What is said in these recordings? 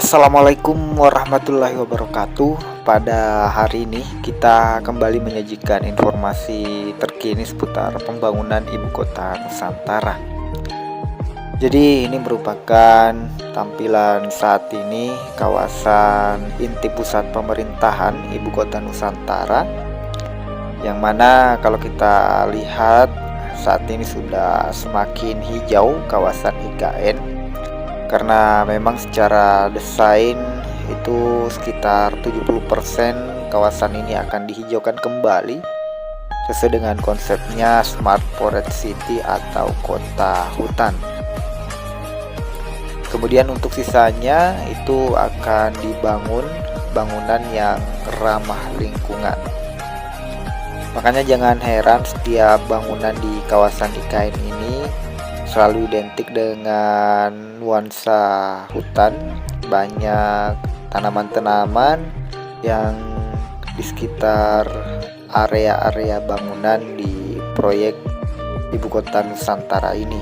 Assalamualaikum warahmatullahi wabarakatuh. Pada hari ini kita kembali menyajikan informasi terkini seputar pembangunan ibu kota Nusantara. Jadi ini merupakan tampilan saat ini kawasan inti pusat pemerintahan ibu kota Nusantara, yang mana kalau kita lihat saat ini sudah semakin hijau kawasan IKN, karena memang secara desain itu sekitar 70% kawasan ini akan dihijaukan kembali sesuai dengan konsepnya Smart Forest City atau kota hutan. Kemudian untuk sisanya itu akan dibangun bangunan yang ramah lingkungan. Makanya jangan heran setiap bangunan di kawasan IKN ini selalu identik dengan nuansa hutan, banyak tanaman-tanaman yang di sekitar area-area bangunan di proyek ibu kota Nusantara ini.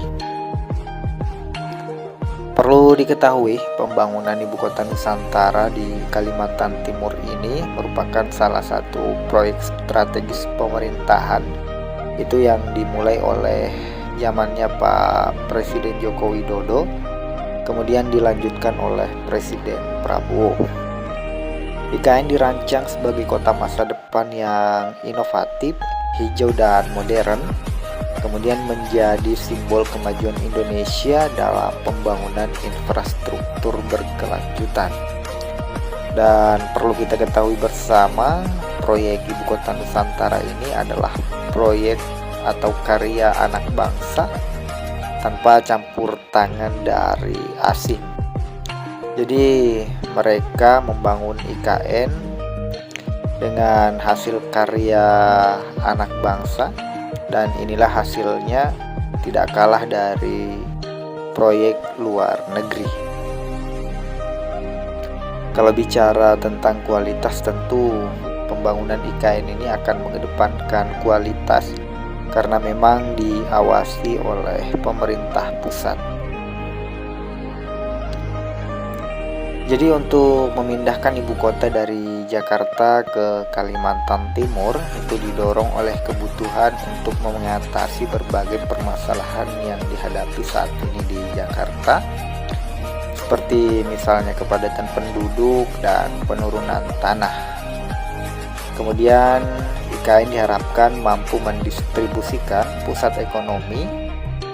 Perlu diketahui, pembangunan ibu kota Nusantara di Kalimantan Timur ini merupakan salah satu proyek strategis pemerintahan itu yang dimulai oleh zamannya Pak Presiden Joko Widodo, kemudian dilanjutkan oleh Presiden Prabowo. IKN dirancang sebagai kota masa depan yang inovatif, hijau dan modern, kemudian menjadi simbol kemajuan Indonesia dalam pembangunan infrastruktur berkelanjutan. Dan perlu kita ketahui bersama, proyek ibu kota Nusantara ini adalah proyek atau karya anak bangsa tanpa campur tangan dari asing. Jadi mereka membangun IKN dengan hasil karya anak bangsa, dan inilah hasilnya tidak kalah dari proyek luar negeri. Kalau bicara tentang kualitas, tentu pembangunan IKN ini akan mengedepankan kualitas karena memang diawasi oleh pemerintah pusat. Jadi untuk memindahkan ibu kota dari Jakarta ke Kalimantan Timur itu didorong oleh kebutuhan untuk mengatasi berbagai permasalahan yang dihadapi saat ini di Jakarta, seperti misalnya kepadatan penduduk dan penurunan tanah. Kemudian IKN diharapkan mampu mendistribusikan pusat ekonomi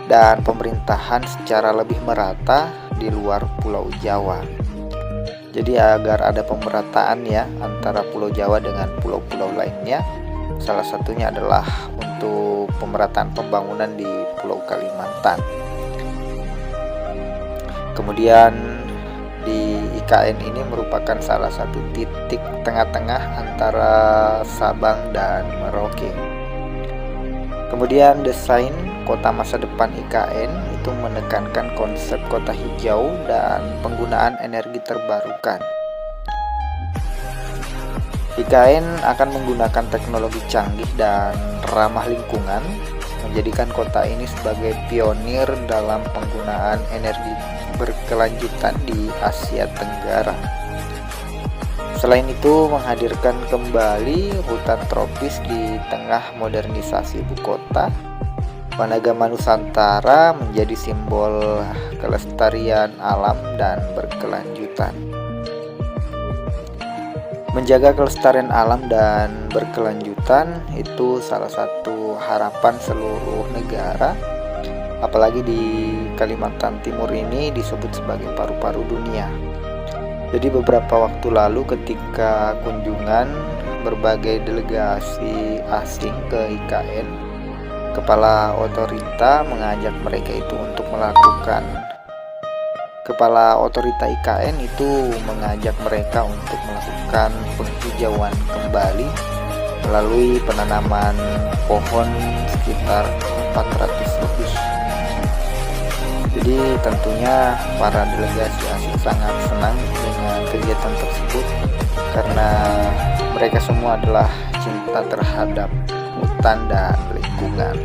dan pemerintahan secara lebih merata di luar Pulau Jawa. Jadi agar ada pemerataan ya antara Pulau Jawa dengan pulau-pulau lainnya. Salah satunya adalah untuk pemerataan pembangunan di Pulau Kalimantan. Kemudian di IKN ini merupakan salah satu titik tengah-tengah antara Sabang dan Merauke. Kemudian desain kota masa depan IKN itu menekankan konsep kota hijau dan penggunaan energi terbarukan. IKN akan menggunakan teknologi canggih dan ramah lingkungan, menjadikan kota ini sebagai pionir dalam penggunaan energi berkelanjutan di Asia Tenggara. Selain itu, menghadirkan kembali hutan tropis di tengah modernisasi ibu kota. Wanagama Nusantara menjadi simbol kelestarian alam dan berkelanjutan. Menjaga kelestarian alam dan berkelanjutan itu salah satu harapan seluruh negara, apalagi di Kalimantan Timur ini disebut sebagai paru-paru dunia. Jadi beberapa waktu lalu ketika kunjungan berbagai delegasi asing ke IKN, Kepala Otorita mengajak mereka itu untuk melakukan Kepala Otorita IKN itu mengajak mereka untuk melakukan penghijauan kembali melalui penanaman pohon sekitar 400 lebih. Jadi tentunya para delegasi asing sangat senang dengan kegiatan tersebut karena mereka semua adalah cinta terhadap hutan dan lingkungan.